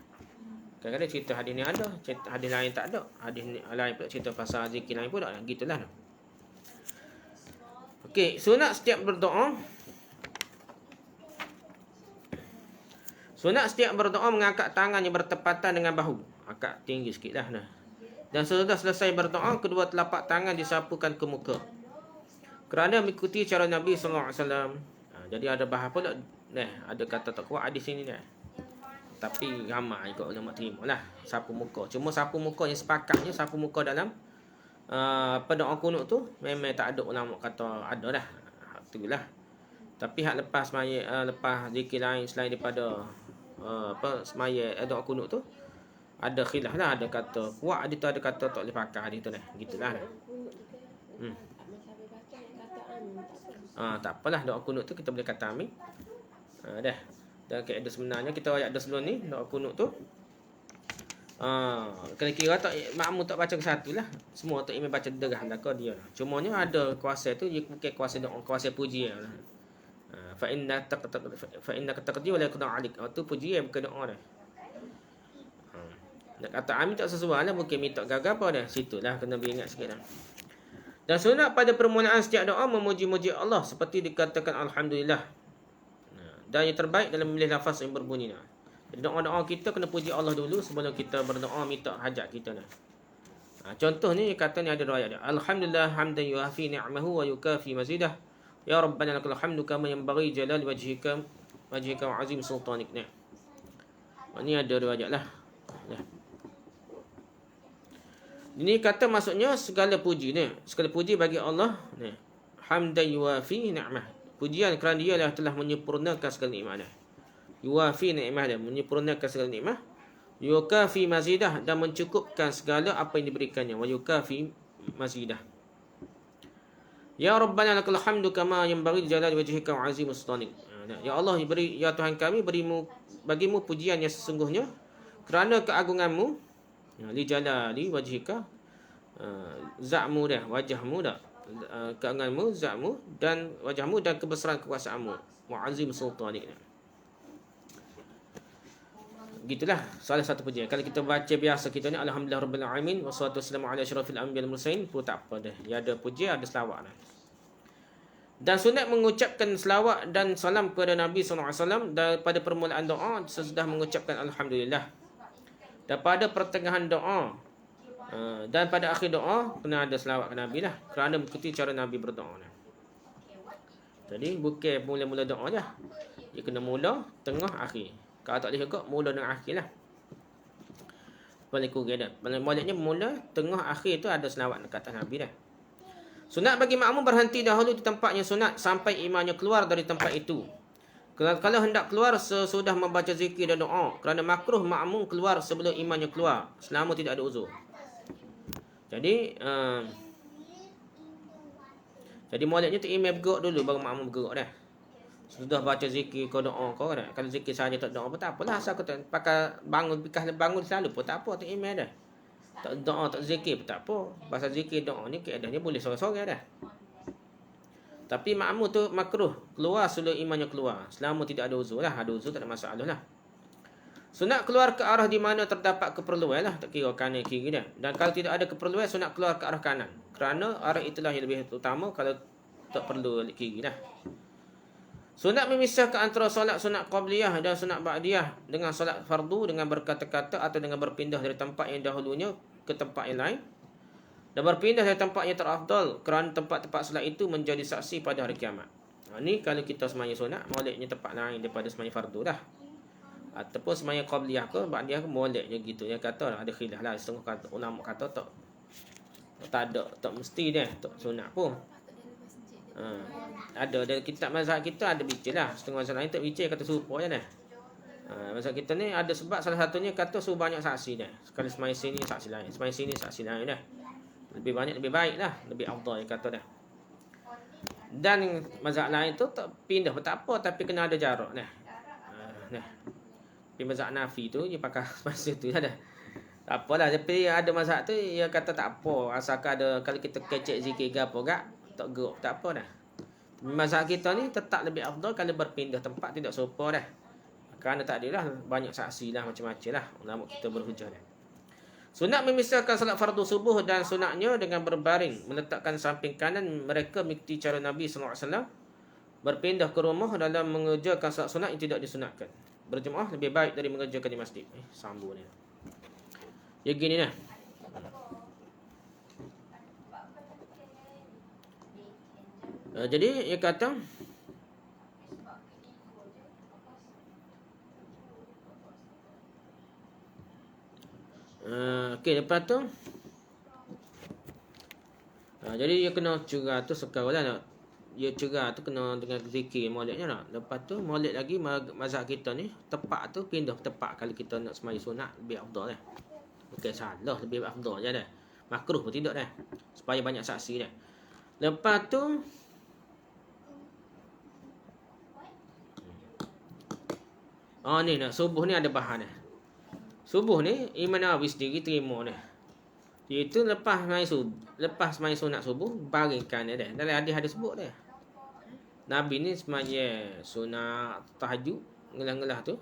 Kadang-kadang cerita hadis ni ada, cerita hadis lain tak ada. Hadis ni lain pula cerita pasal zikir lain pun tak ada. Gitulah. Okey, sunat setiap berdoa. Sunat setiap berdoa mengangkat tangan yang bertepatan dengan bahu. Angkat tinggi sikit lah. Dan sesudah selesai berdoa, kedua telapak tangan disapukan ke muka. Kerana mengikuti cara Nabi SAW. Jadi ada bahas pula. Ada kata tak kuat hadis sini dah. Tapi ramai ikut ulama terima lah. Sapu muka. Cuma sapu muka yang sepakatnya, sapu muka dalam doa kunut tu, memang tak ada ulama kata ada dah. Itulah. Tapi hak lepas lepas zikir lain selain daripada semaya doa kunut tu, ada khilaf lah. Ada kata kuat, ada kata tak boleh pakai hadis tu dah. Gitulah. Tak apalah, doa kunut tu kita boleh kata amin. Dah. Dan kaedah sebenarnya kita ayat ada sebelum ni, doa kunut tu kena kira tak makmum tak baca ke satu lah. Semua tak imam baca derah belaka dia. Cumanya ada kuasa tu, dia bukan kuasa doa, kuasa pujian lah. Fa inna taqdi wa la yakunu alik. Tu pujian bukan doa dah. Nak kata amin tak sesuai lah, mungkin minta gagal apa dah. Situlah kena ingat sikit dah. Dan sunat pada permulaan setiap doa memuji-muji Allah seperti dikatakan alhamdulillah. Dan yang terbaik dalam memilih lafaz yang berbunyi. Jadi doa-doa kita kena puji Allah dulu sebelum kita berdoa minta hajat kita dah. Contoh ni kata ni ada riwayat dia. Alhamdulillah hamdan yuafi ni'amahu wa yukafi mazidah. Ya Rabbana lakal hamdu kama yanbaghi jalal wajhika wa azim sultanik. Ni ada riwayat lah. Ini kata maksudnya segala puji ni. Segala puji bagi Allah ni. Hamdan yuafi ni'mah. Pujian kerana dia lah telah menyempurnakan segala nikmat dia. Yuafi ni'mah dia, menyempurnakan segala nikmat. Yukafi mazidah, dan mencukupkan segala apa yang diberikannya. Wa yukafi mazidah. Ya Rabbana lakal hamdu kama yanbaghi jalal wajhika wa azim sultanik. Ya Allah, ya Tuhan kami, bagimu pujian yang sesungguhnya kerana keagunganmu, li jalali wajhika, zatmu dah, wajahmu dah, keagunganmu, zatmu dan wajahmu dan kebesaran kekuasaanmu, wa azim sultanik. Gitulah salah satu pujian. Kalau kita baca biasa kita ni alhamdulillah rabbil alamin wassalatu wassalamu ala asyrafil anbiya'i wal mursalin pun tak apa dah. Dia ada pujian, ada selawat dah. Dan sunat mengucapkan selawat dan salam kepada Nabi SAW daripada permulaan doa sesudah mengucapkan alhamdulillah. Dan pada pertengahan doa dan pada akhir doa kena ada selawat ke Nabi lah, kerana mengikuti cara Nabi berdoa dah. Jadi bukan mula-mula doa je. Dia kena mula, tengah, akhir. Kalau tak boleh juga, mula dengan akhir lah. Paling kurang dah. Maksudnya mula, tengah, akhir tu ada selawat dekat atas Nabi dah. Sunat bagi makmum berhenti dahulu di tempatnya sunat sampai imamnya keluar dari tempat itu. Kalau hendak keluar sesudah membaca zikir dan doa, kerana makruh makmum keluar sebelum imamnya keluar selama tidak ada uzur. Jadi maksudnya tu imam bergerak dulu baru makmum bergerak dah. Sudah baca zikir kau doa kau dah. Kalau zikir saja tak doa pun tak apalah, asal kau tak pakai bangun selalu pun tak apa, tu imam dah. Tak doa tak zikir pun tak apa. Pasal zikir doa ni keadaannya boleh sorang-sorang dah. Tapi makmum tu makruh keluar sebelum imamnya keluar selama tidak ada uzur lah. Ada uzur tak ada masalah lah. Sunat keluar ke arah di mana terdapat keperluan lah, tak kira kanan kiri dah. Dan kalau tidak ada keperluan, sunat keluar ke arah kanan, kerana arah itulah yang lebih utama kalau tak perlu kiri dah. Sunat memisahkan antara solat sunat qabliyah dan sunat ba'diyah dengan solat fardu dengan berkata-kata atau dengan berpindah dari tempat yang dahulunya ke tempat yang lain, dan berpindah dari tempat yang terafdal kerana tempat-tempat solat itu menjadi saksi pada hari kiamat. Ni kalau kita sembahyang sunat, maulidnya tempat lain daripada sembahyang fardu dah. Ataupun sembahyang qabliyah ke ba'diyah ke molek je gitu. Yang kata ada khilaf lah, setengah kata ulama kata tak ada, tak mesti dia tak sunat pun. Ada dalam kitab mazhab kita ada bincang lah. Setengah mazhab lain tak bincang kata serupa je dah. Mazhab kita ni ada sebab salah satunya kata suruh banyak saksi dah. Sekali semai sini saksi lain, semai sini saksi lain dah. Lebih banyak lebih baik lah, lebih afdal kata dah. Dan mazhab lain tu tak pindah pun tak apa, tapi kena ada jarak dah. Nah. Tapi mazhab Nafi tu dia pakai masa tu dah. Tak apalah, tapi ada mazhab tu dia kata tak apa, asalkan ada kalau kita kecek zikir ke apa gak tak geruk tak apa dah. Mazhab kita ni tetap lebih afdal kalau berpindah tempat tidak serupa dah. Kerana tak adalah banyak saksi lah macam-macam lah ulama kita berhujah dah. Sunat memisahkan salat fardu subuh dan sunatnya dengan berbaring meletakkan samping kanan mereka mengikuti cara Nabi sallallahu alaihi wasallam. Berpindah ke rumah dalam mengerjakan salat sunat yang tidak disunatkan. Berjemaah lebih baik dari mengerjakan di masjid. Sambung ni. Ya gini lah. Jadi dia kata okey, lepas tu jadi dia kena cerah tu sekarang lah nak. Dia cerah tu kena dengan zikir maulidnya lah. Lepas tu maulid lagi mazhab kita ni tepat tu pindah tepat kalau kita nak sembahyang sunat lebih afdal lah. Bukan salah, lebih afdal je dah. Makruh pun tidak dah. Supaya banyak saksi dah. Lepas tu ni nak subuh ni ada bahan dah. Subuh ni Imam Nawawi sendiri terima dah. Iaitu lepas main sunat subuh baringkan dah. Dalam hadis sebut dah. Nabi ni semaya sunat tahajud ngelah-ngelah tu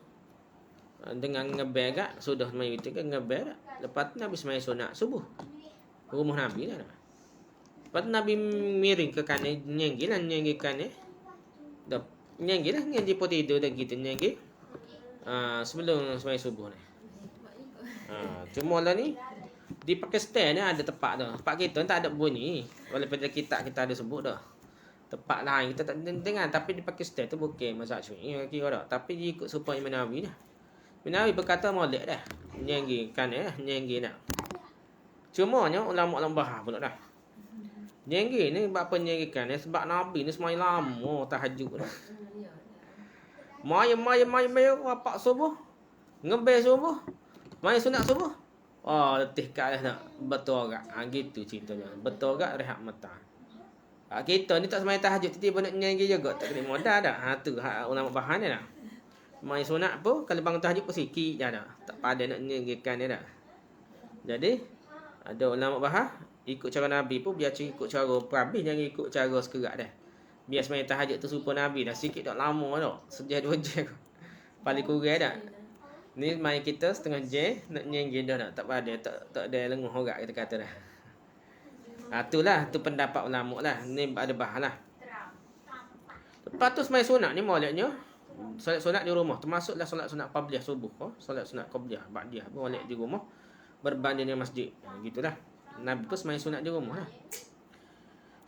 dengan ngebel kat sudah main witir kan ngebel dah. Lepas tu Nabi semaya sunat subuh. Rumah Nabi dah. Lepas tu Nabi miring ke kanan, nyenggi kanan. Dah nyenggi lah, nyenggi pun tidur dah gitu nyenggi. Sebelum semaya subuh ni. Cuma lah ni di Pakistan ni ada tempat tu. Tempat kita tak ada bunyi. Walaupun kita ada sebut dah. Tempat lain kita tak dengar, tapi di Pakistan tu bukan mazhab Syi'i kira dah. Tapi dia ikut supaya Imam Nawawi dah. Imam Nawawi berkata molek dah. Nyenggi kanan, nyenggi dah. Cumanya ulama-ulama bahar pula dah. Nyenggi ni apa nyenggikan ni sebab Nabi ni semalam lama tahajud dah. Mai apa subuh. Ngebel subuh. Mai sunat subuh. Letih kat nak betul agak. Gitu ceritanya. Betul agak rehat mata. Kita ni tak semalam tahajud tiba-tiba nak nyenggi juga tak kena modal dah. Tu ulama bahar ni dah. Mai sunat pun kalau bangun tahajud pun sikit dah. Tak pada nak nyenggikan dia dah. Jadi ada ulama bahar ikut cara Nabi pun biar ikut cara perhabis, jangan ikut cara sekerak dah. Biar sembahyang tahajud tu serupa Nabi dah sikit tak lama dah. Sejam 2 jam. Paling kurang dah. Ni main kita setengah jam nak nyenggi dah tak pada tak ada lenguh horak kita kata dah. Itulah tu pendapat ulama lah. Ni ada bahar lah. Lepas tu sembahyang sunat ni maulidnya solat sunat di rumah termasuklah solat sunat qabliyah subuh, solat sunat qabliyah ba'diyah molek di rumah berbanding dengan masjid. Gitulah. Nabi pun sembahyang sunat di rumah lah.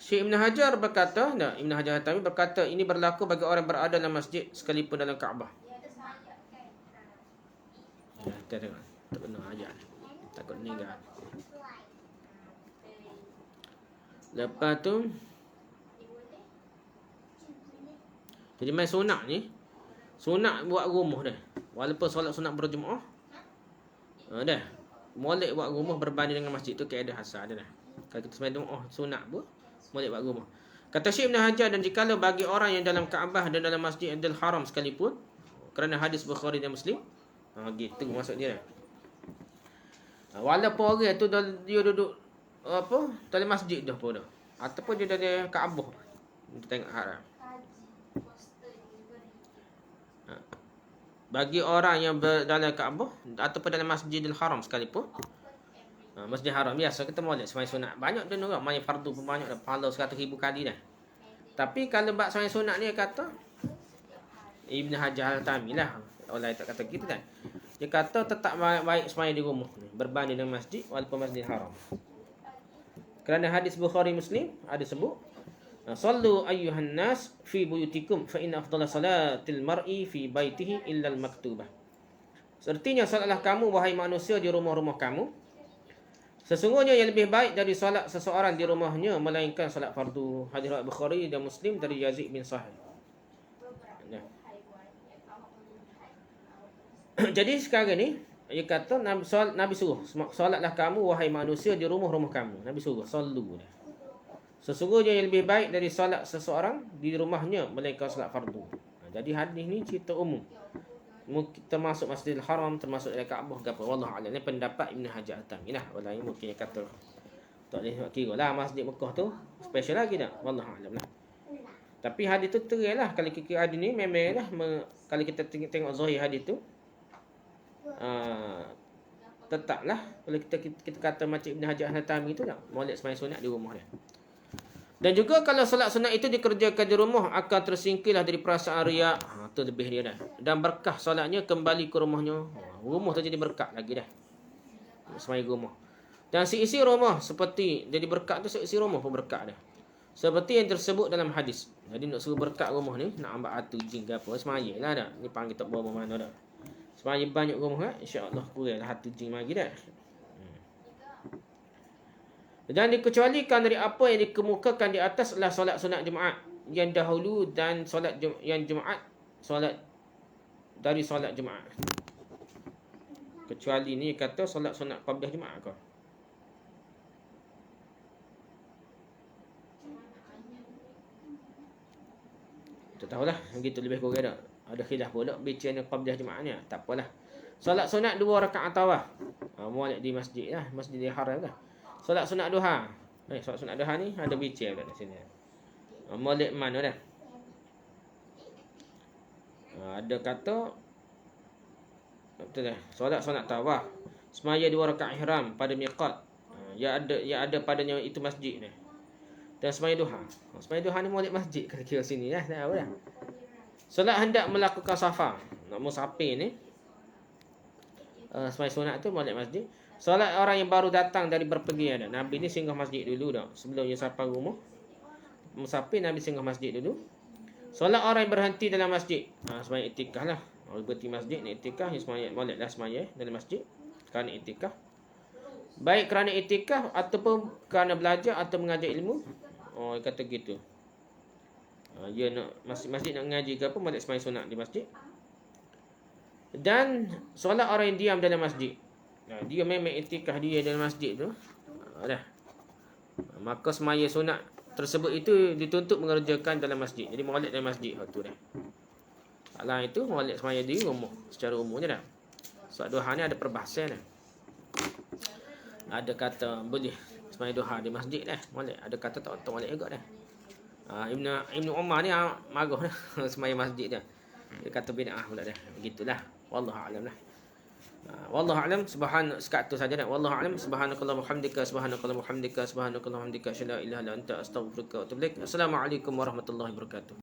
Syekh Ibn Hajar berkata, Ibn Hajar Hatami berkata ini berlaku bagi orang berada dalam masjid sekalipun dalam Kaabah. Kita tengok. Tak benar ajar ni. Takut meninggal. Lepas tu jadi main sunat ni sunat buat rumah dah. Walaupun solat sunat berjemaah dah. Molek buat rumah berbanding dengan masjid tu keadaan hasar dia dah. Kalau kita sembahyang sunat pun molek buat rumah. Kata Syekh Ibn Hajar dan jikalau bagi orang yang dalam Kaabah dan dalam Masjidil Haram sekalipun kerana hadis Bukhari dan Muslim. Gitu maksud dia dah. Walaupun orang tu dia duduk dalam masjid dah pun dah. Ataupun dia dalam Kaabah. Kita tengok haram. Bagi orang yang dalam Kaabah ataupun dalam Masjidil Haram sekalipun. Masjid Haram biasa kita molek sembahyang sunat. Banyak dia orang main fardu pun banyak dah pahala 100,000 kali dah. Tapi kalau bab sembahyang sunat ni kata Ibn Hajar Al-Tami lah. Orang tak kata gitu kan. Dia kata tetap baik sembahyang di rumah ni berbanding dengan masjid walaupun Masjidil Haram. Kerana hadis Bukhari Muslim ada sebut sallu ayyuhan nas fi buyutikum fa inna afdhala salatil mar'i fi baitihi illa al maktubah. Artinya, solatlah kamu wahai manusia di rumah-rumah kamu. Sesungguhnya yang lebih baik dari solat seseorang di rumahnya melainkan solat fardu. Hadis riwayat Bukhari dan Muslim dari Yazid bin Sahal. Nah. Jadi sekarang ni dia kata Nabi suruh solatlah kamu wahai manusia di rumah-rumah kamu. Nabi suruh sallu. Sesungguhnya yang lebih baik dari solat seseorang di rumahnya melainkan solat fardu. Jadi hadis ni cerita umum. Termasuk Masjidil Haram, termasuk Kaabah ke apa. Wallahu a'lam. Ini pendapat Ibn Hajar Al-Haytami lah. Walai mungkin dia kata tak boleh kira lah Masjid Mekah tu special lagi tak. Wallahu a'lam lah. Tapi hadis tu terai lah. Kalau kira hadis ni memang lah kalau kita tengok zahir hadis tu tetaplah kalau kita kata macam Ibn Hajar Al-Haytami tu tak, molek sembahyang sunat di rumah dia. Dan juga kalau solat sunat itu dikerjakan di rumah akan tersingkirlah dari perasaan riak. Tu lebih dia dah. Dan berkah solatnya kembali ke rumahnya. Rumah tu jadi berkat lagi dah. Sembahyang rumah. Dan seisi rumah seperti jadi berkat tu, seisi rumah pun berkat dah. Seperti yang tersebut dalam hadis. Jadi nak suruh berkat rumah ni, nak ambil atu jin ke apa, sembahyang lah dah. Ni panggil tak bawa mana dah. Sembahyang banyak rumah kan, insya-Allah kuranglah atu jin mari dah. Dan dikecualikan dari apa yang dikemukakan di atas adalah solat sunat Jumaat yang dahulu dan solat yang Jumaat solat dari solat Jumaat. Kecuali ni kata solat sunat qabliyah Jumaat ke? Tak tahulah, begitu lebih kurang dah. Ada khilaf pula bincang qabliyah Jumaat ni. Tak apalah. Solat sunat 2 rakaat tawaf. Molek di masjid lah, Masjidil Haram lah. Solat sunat duha. Solat sunat duha ni ada bincang dah di sini. Molek mana dah? Ada kata betul dah. Solat sunat tawaf. Semaya 2 rakaat ihram pada miqat. Ya ada padanya itu masjid ni. Dan semaya duha. Semaya duha ni molek masjid kalau kira sini lah. Tahu dah. Solat hendak melakukan safar. Nak musafir ni. Semaya sunat tu molek masjid. Solat orang yang baru datang dari berpergian. Nabi ni singgah masjid dulu dah. Sebelum dia sampai rumah musafir, Nabi singgah masjid dulu. Solat orang yang berhenti dalam masjid. Sembahyang iktikaf lah. Orang berhenti masjid ni iktikaf, sembahyang moleklah sembahyang dalam masjid kerana iktikaf. Baik kerana iktikaf ataupun kerana belajar atau mengajar ilmu. Dia kata gitu. Dia nak masjid nak mengaji ke apa, molek sembahyang sunat di masjid. Dan solat orang yang diam dalam masjid. Dia memang iktikaf dia dalam masjid tu. Dah. Maka sembahyang sunat tersebut itu dituntut mengerjakan dalam masjid. Jadi molek dalam masjid tu dah. Kalau itu molek sembahyang di rumah secara umumnya dah. Solat duha ni ada perbahasan dah. Ada kata boleh sembahyang duha di masjid dah, molek. Ada kata tak molek juga dah. Ibnu Umar ni marah dah sembahyang masjid dah. Dia kata bid'ah pula dah. Begitulah. Wallahu a'lam lah. Wallahu a'lam. Sekat tu saja dah. Wallahu a'lam. Subhanakallahumma hamdika subhanakallahumma hamdika subhanakallahumma hamdika asyhadu an la ilaha illa anta astaghfiruka wa atubu ilaik. Assalamualaikum warahmatullahi wabarakatuh.